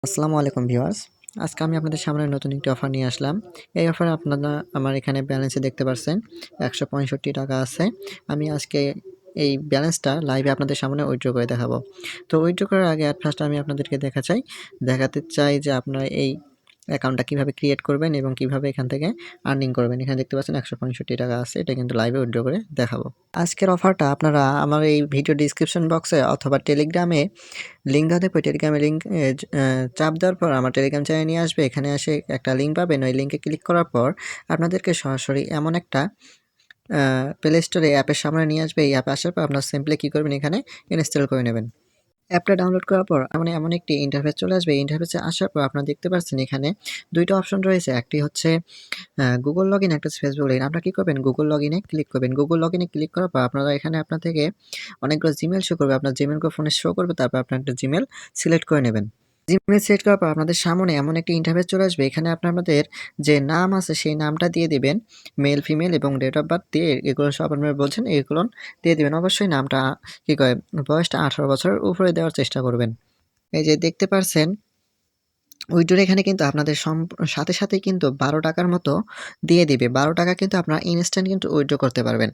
আসসালামু আলাইকুম ভিউয়ার্স। আজকে আমি আপনাদের সামনে নতুন একটি অফার নিয়ে আসলাম। এই অফারে আপনারা আমার এখানে ব্যালেন্সে দেখতে পারছেন ৳১৬৫ আছে। আমি আজকে এই ব্যালেন্সটা লাইভে আপনাদের সামনে উইথড্র করে দেখাবো। তো উইথড্র করার আগে ফার্স্ট আমি আপনাদেরকে দেখাতে চাই যে আপনারা এই অ্যাকাউন্টটা কিভাবে ক্রিয়েট করবেন এবং কিভাবে এখান থেকে আর্নিং করবেন। এখানে দেখতে পাচ্ছেন ৳১৬৫ আছে। এটা কিন্তু লাইভে উইথড্র করে দেখাবো। আজকের অফারটা আপনারা আমার এই ভিডিও ডেসক্রিপশন বক্সে অথবা টেলিগ্রামে লিঙ্ক দেওয়া থাকবে। টেলিগ্রামে লিঙ্ক চাপ দেওয়ার পর আমার টেলিগ্রাম চ্যানেলে নিয়ে আসবে। এখানে এসে একটা লিঙ্ক পাবেন। ওই লিঙ্কে ক্লিক করার পর আপনাদেরকে সরাসরি এমন একটা প্লে স্টোরে অ্যাপের সামনে নিয়ে আসবে। এই অ্যাপে আসার পর আপনারা সিম্পলি কী করবেন, এখানে ইনস্টল করে নেবেন। অ্যাপটা ডাউনলোড করার পর এমন একটি ইন্টারফেস চলে আসবে। এই ইন্টারফেসে আসার পর আপনারা দেখতে পাচ্ছেন এখানে ২ টা অপশন রয়েছে। একটি হচ্ছে গুগল লগইন, একটা হচ্ছে ফেসবুক লগইন। আপনারা কী করবেন, গুগল লগইনে ক্লিক করবেন। গুগল লগইনে ক্লিক করার পর আপনারা এখানে আপনার থেকে অনেকগুলো জিমেইল শো করবে। আপনার জিমেইলগুলো ফোনে শো করবে। তারপর আপনার একটা জিমেইল সিলেক্ট করে নেবেন। জিমেইল সিলেক্ট করার পর আপনাদের সামনে এমন একটি ইন্টারফেস চলে আসবে। এখানে আপনাদের যে নাম আছে সেই নামটা দিয়ে দিবেন। মেল, ফিমেল এবং ডেট অফ বার্থ দিয়ে এগুলো সব আপনারা বলছেন এগুলো দিয়ে দিবেন। অবশ্যই নামটা বয়সটা 18 বছরের উপরে দেওয়ার চেষ্টা করবেন। এই যে দেখতে পারছেন উইথড্রর এখানে কিন্তু আপনাদের সাথে সাথেই কিন্তু ৳১২ মতো দিয়ে দিবে। ৳১২ কিন্তু আপনারা ইনস্ট্যান্ট কিন্তু উইথড্র করতে পারবেন।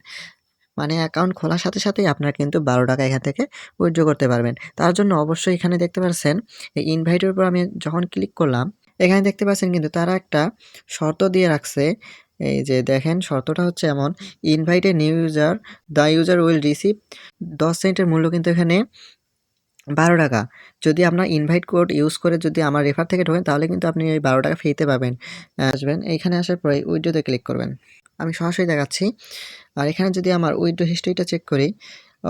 মানে অ্যাকাউন্ট খোলার সাথে সাথেই আপনারা কিন্তু ৳১২ এখান থেকে উইথড্র করতে পারবেন। তার জন্য অবশ্যই এখানে দেখতে পাচ্ছেন এই ইনভাইটের উপর আমি যখন ক্লিক করলাম, এখানে দেখতে পাচ্ছেন কিন্তু তারা একটা শর্ত দিয়ে রাখছে। এই যে দেখেন শর্তটা হচ্ছে এমন, invite a new user, the user will receive ১০ সেন্টের মূল্য কিন্তু এখানে ৳১২। যদি আপনার ইনভাইট কোড ইউজ করে যদি আমার রেফার থেকে ঢোকেন তাহলে কিন্তু আপনি এই ৳১২ ফ্রিতে পাবেন। আসবেন এইখানে আসার পরে উইথড্রোতে ক্লিক করবেন। আমি সরাসরি দেখাচ্ছি। আর এখানে যদি আমার উইথড্রো হিস্ট্রিটা চেক করি,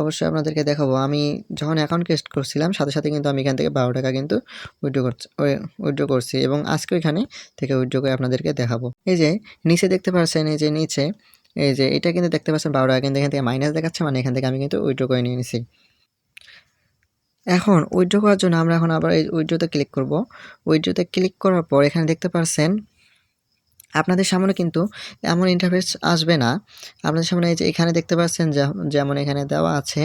অবশ্যই আপনাদেরকে দেখাবো। আমি যখন অ্যাকাউন্ট ক্রিয়েট করছিলাম সাথে সাথে কিন্তু আমি এখান থেকে ৳১২ কিন্তু উইথড্রো করছি এবং আজকেও এখানে থেকে উইথড্রো করে আপনাদেরকে দেখাবো। এই যে নিচে দেখতে পাচ্ছেন, এই যে নিচে এই যে এটা কিন্তু দেখতে পাচ্ছেন ৳১২ কিন্তু এখান থেকে মাইনাস দেখাচ্ছে, মানে এখান থেকে আমি কিন্তু উইথড্রো করে নিয়ে নিছি। এখন উইথড্র করার জন্য আমরা এখন আবার এই উইথড্রোতে ক্লিক করব। উইথড্রোতে ক্লিক করার পর এখানে দেখতে পাচ্ছেন আপনাদের সামনে কিন্তু এমন ইন্টারফেস আসবে না। আপনাদের সামনে এই যে এখানে দেখতে পাচ্ছেন যেমন এখানে দেওয়া আছে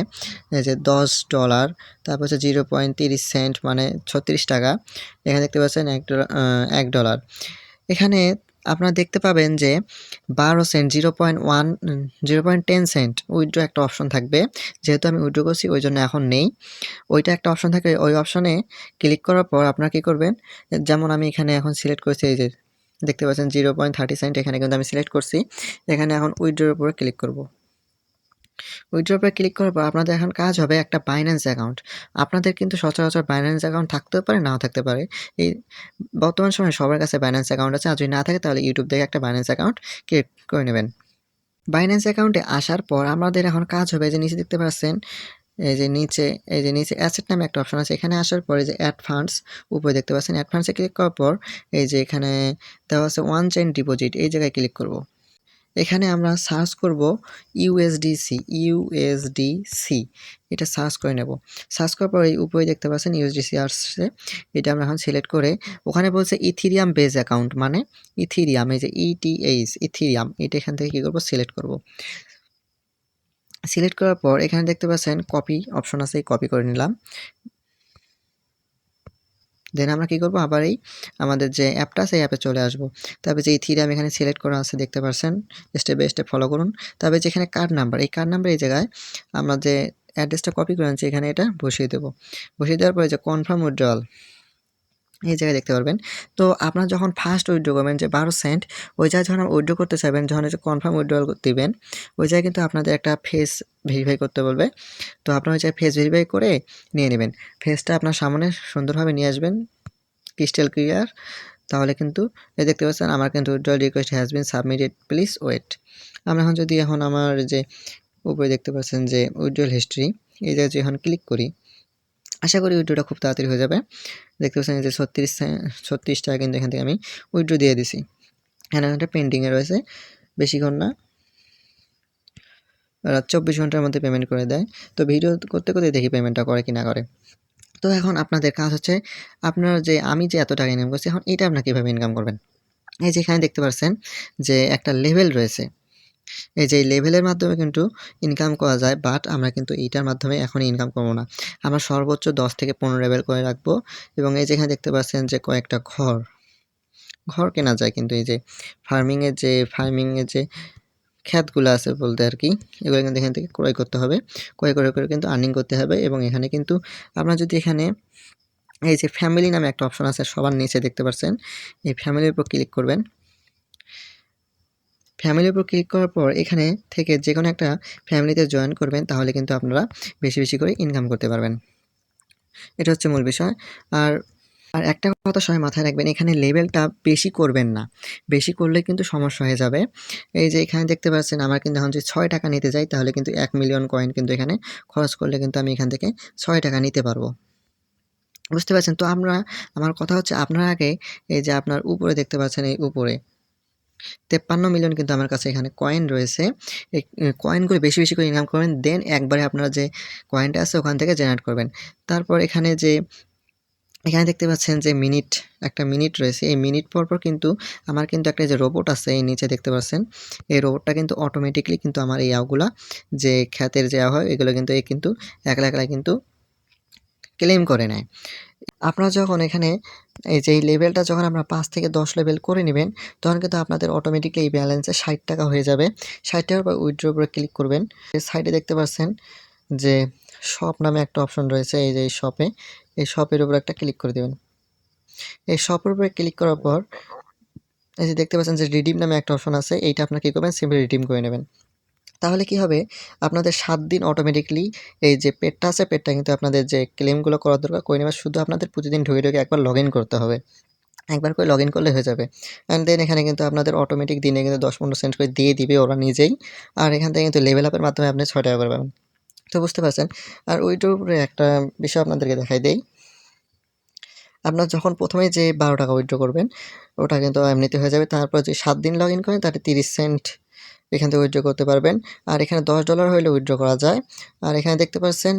এই যে $10, তারপর হচ্ছে 0.30 সেন্ট মানে ৳36। এখানে দেখতে পাচ্ছেন $1। এখানে আপনারা দেখতে পাবেন যে 12 সেন্ট 0.10 সেন্ট উইথড্র একটা অপশন থাকবে। যেহেতু আমি উইথড্র করছি ওই জন্য এখন নেই। ওইটা একটা অপশন থাকে, ওই অপশনে ক্লিক করার পর আপনারা কী করবেন, যেমন আমি এখানে এখন সিলেক্ট করেছি, এই যে দেখতে পাচ্ছেন 0.30 সেন্ট এখানে কিন্তু আমি সিলেক্ট করছি। এখানে এখন উইথড্রর উপরে ক্লিক করব। উইথড্রর উপরে ক্লিক করার পর আপনাদের এখন কাজ হবে একটা বাইন্যান্স অ্যাকাউন্ট। আপনাদের কিন্তু সচরাচর বাইন্যান্স অ্যাকাউন্ট থাকতেও পারে, নাও থাকতে পারে। এই বর্তমান সময়ে সবার কাছে বাইন্যান্স অ্যাকাউন্ট আছে। আর যদি না থাকে তাহলে ইউটিউব থেকে একটা বাইন্যান্স অ্যাকাউন্ট ক্রিয়েট করে নেবেন। বাইন্যান্স অ্যাকাউন্টে আসার পর আমাদের এখন কাজ হবে, যে নিচে দেখতে পাচ্ছেন এই যে নিচে অ্যাসেট নামে একটা অপশন আছে। এখানে আসার পরে যে অ্যাড ফান্ডস উপরে দেখতে পাচ্ছেন, অ্যাড ফান্ডসে ক্লিক করার পর এই যে এখানে দেওয়া আছে ওয়ান চেইন ডিপোজিট, এই জায়গায় ক্লিক করব। এখানে আমরা সার্চ করব ইউএসডিসি, এটা সার্চ করে নেব। সার্চ করার পর এই উপরে দেখতে পাচ্ছেন ইউএসডিসি আসছে। এটা আমরা এখন সিলেক্ট করে, ওখানে বলছে ইথিরিয়াম বেস অ্যাকাউন্ট মানে ইথিরিয়াম, এই যে ইথিরিয়াম, এটা এখান থেকে কী করব, সিলেক্ট করব। সিলেক্ট করার পর এখানে দেখতে পাচ্ছেন কপি অপশন আছে, কপি করে নিলাম। দেন আমরা কী করব, আবার এই আমাদের যে অ্যাপটা আছে এই অ্যাপে চলে আসব। তারপরে যে ইথিরিয়াম এখানে সিলেক্ট করা আছে দেখতে পাচ্ছেন, স্টেপ বাই স্টেপ ফলো করুন। তারপরে যেখানে কার্ড নাম্বার, এই কার্ড নাম্বার এই জায়গায় আমরা যে অ্যাড্রেসটা কপি করে আনছি এখানে এটা বসিয়ে দেব। বসিয়ে দেওয়ার পরে যে কনফার্ম উইথড্রয়াল এই জায়গায় দেখতে পারবেন। তো আপনারা যখন ফার্স্ট উইথড্র করবেন যে 12 সেন্ট, ওই জায়গায় যখন উইথড্র করতে চাইবেন, যখন এই যে কনফার্ম উইথড্রয়াল দিবেন, ওই জায়গায় কিন্তু আপনাদের একটা ফেস ভেরিফাই করতে বলবে। তো আপনারা ওই জায়গায় ফেস ভেরিফাই করে নিয়ে নেবেন। ফেসটা আপনার সামনে সুন্দরভাবে নিয়ে আসবেন, ক্রিস্টাল ক্লিয়ার। তাহলে কিন্তু এই দেখতে পাচ্ছেন আমার কিন্তু withdrawal request has been submitted, please wait. আমরা এখন যদি আমার যে উপরে দেখতে পাচ্ছেন যে উইথড্রয়াল হিস্ট্রি, এই জায়গায় যদি এখন ক্লিক করি, আশা করি উইথড্রটা খুব তাড়াতাড়ি হয়ে যাবে। দেখতে পাচ্ছেন যে 36 টাকা কিন্তু এখান থেকে আমি উইথড্র দিয়ে দিছি। এখানে পেন্ডিংয়ে রয়েছে, বেশিক্ষণ না, রাত 24 ঘন্টার মধ্যে পেমেন্ট করে দেয়। তো ভিডিও করতে করতে দেখি পেমেন্টটা করে কি না করে। তো এখন আপনাদের কাজ হচ্ছে, আপনার যে আমি যে এত টাকা ইনকাম করছি, এখন এটা আপনারা কীভাবে ইনকাম করবেন। এই যে এখানে দেখতে পাচ্ছেন যে একটা লেভেল রয়েছে, এই যে এই লেভেলের মাধ্যমে কিন্তু ইনকাম করা যায়, বাট আমরা কিন্তু এইটার মাধ্যমে এখনই ইনকাম করব না। আমরা সর্বোচ্চ 10 থেকে 15 লেভেল করে রাখবো এবং এই যেখানে দেখতে পাচ্ছেন যে কয়েকটা ঘর কেনা যায়, কিন্তু এই যে ফার্মিংয়ের যে ক্ষেতগুলো আছে বলতে আরকি, এগুলো কিন্তু এখান থেকে ক্রয় করতে হবে। ক্রয় করে কিন্তু আর্নিং করতে হবে এবং এখানে কিন্তু আমরা যদি এখানে এই যে ফ্যামিলি নামে একটা অপশন আছে সবার নিচে দেখতে পাচ্ছেন, এই ফ্যামিলির উপর ক্লিক করবেন। ফ্যামিলির উপর ক্লিক করার পর এখানে থেকে যেকোনো একটা ফ্যামিলিতে জয়েন করবেন, তাহলে কিন্তু আপনারা বেশি করে ইনকাম করতে পারবেন। এটা হচ্ছে মূল বিষয়। আর একটা কথা সবাই মাথায় রাখবেন, এখানে লেভেলটা বেশি করবেন না। বেশি করলে কিন্তু সমস্যা হয়ে যাবে। এই যে এখানে দেখতে পাচ্ছেন আমার কিন্তু এখন যদি ৬ টাকা নিতে যাই, তাহলে কিন্তু ১ মিলিয়ন কয়েন কিন্তু এখানে খরচ করলে কিন্তু আমি এখান থেকে ৬ টাকা নিতে পারবো। বুঝতে পারছেন? তো আমার কথা হচ্ছে, আপনার আগে এই যে আপনার উপরে দেখতে পাচ্ছেন, এই উপরে ৫৩ মিলিয়ন কিন্তু আমার কাছে এখানে কয়েন রয়েছে। এই কয়েনগুলো বেশি করে ইনকাম করবেন। দেন একবারে আপনারা যে কয়েনটা আছে ওখান থেকে জেনারেট করবেন। তারপর এখানে দেখতে পাচ্ছেন যে একটা মিনিট রয়েছে। এই মিনিট পর কিন্তু আমার কিন্তু একটা যে রোবট আছে এই নিচে দেখতে পাচ্ছেন। এই রোবটটা কিন্তু অটোমেটিক্যালি কিন্তু আমার এই ইয়াগুলা যে ক্ষেতের যে হয় এগুলো কিন্তু একলা কিন্তু ক্লেম করে নেয়। আপনারা যখন এখানে এই যে এই লেভেলটা যখন আপনারা ৫ থেকে ১০ লেভেল করে নিবেন, তখন কিন্তু আপনাদের অটোমেটিক্যালি এই ব্যালেন্সে ৬০ টাকা হয়ে যাবে। ৬০ টাকার পর উইথড্র উপরে ক্লিক করবেন। এই সাইডে দেখতে পাচ্ছেন যে শপ নামে একটা অপশন রয়েছে, এই যে এই শপের উপর একটা ক্লিক করে দিবেন। এই শপের উপরে ক্লিক করার পর এই যে দেখতে পাচ্ছেন যে রিডিম নামে একটা অপশন আছে, এইটা আপনারা কি করবেন, সিম্পলি রিডিম করে নেবেন। তাহলে কি হবে, আপনাদের ৭ দিন অটোমেটিক্যালি এই যে পেডটা আছে, পেডটা কিন্তু আপনাদের যে ক্লেমগুলো করার দরকার করে নেবেন। শুধু আপনাদের প্রতিদিন ঢুকে একবার লগ ইন করতে হবে। একবার করে লগ ইন করলে হয়ে যাবে। অ্যান্ড দেন এখানে কিন্তু আপনাদের অটোমেটিক দিনে কিন্তু ১০-১৫ সেন্ট করে দিয়ে দিবে ওরা নিজেই। আর এখান থেকে কিন্তু লেভেল আপের মাধ্যমে আপনি ৬ টাকা করে পাবেন। তো বুঝতে পারছেন। আর ওইটার উপরে একটা বিষয় আপনাদেরকে দেখাই দেই। আপনার যখন প্রথমেই যে ১২ টাকা উইথড্র করবেন, ওটা কিন্তু এমনিতে হয়ে যাবে। তারপর যে ৭ দিন লগ ইন করেন, তাহলে ৩০ সেন্ট এখান থেকে উইথড্র করতে পারবেন। আর এখানে $১০ হইলে উইথড্র করা যায়। আর এখানে দেখতে পাচ্ছেন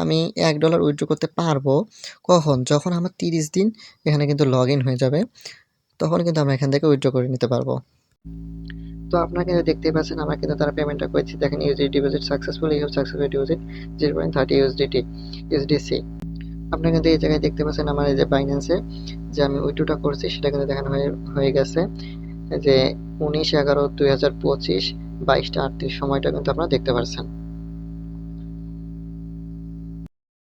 আমি $১ উইথড্র করতে পারবো। কখন? যখন আমার ৩০ দিন এখানে কিন্তু লগ ইন হয়ে যাবে। তখন কিন্তু আমরা এখান থেকে উইথড্র করে নিতে পারবো। তো আপনারা কিন্তু দেখতেই পাচ্ছেন আমরা কিন্তু তারা পেমেন্টটা করেছি। দেখেন USD deposit successful, you have successfully deposit 0.30 USDC. আপনারা কিন্তু এই জায়গায় দেখতে পাচ্ছেন আমার এই যে বাইন্যান্সে যে আমি উইথড্রটা করছি সেটা কিন্তু দেখানো হয়ে গেছে। যে 19/11/2025 22টা 38 সময়টা কিন্তু আপনারা দেখতে পাচ্ছেন।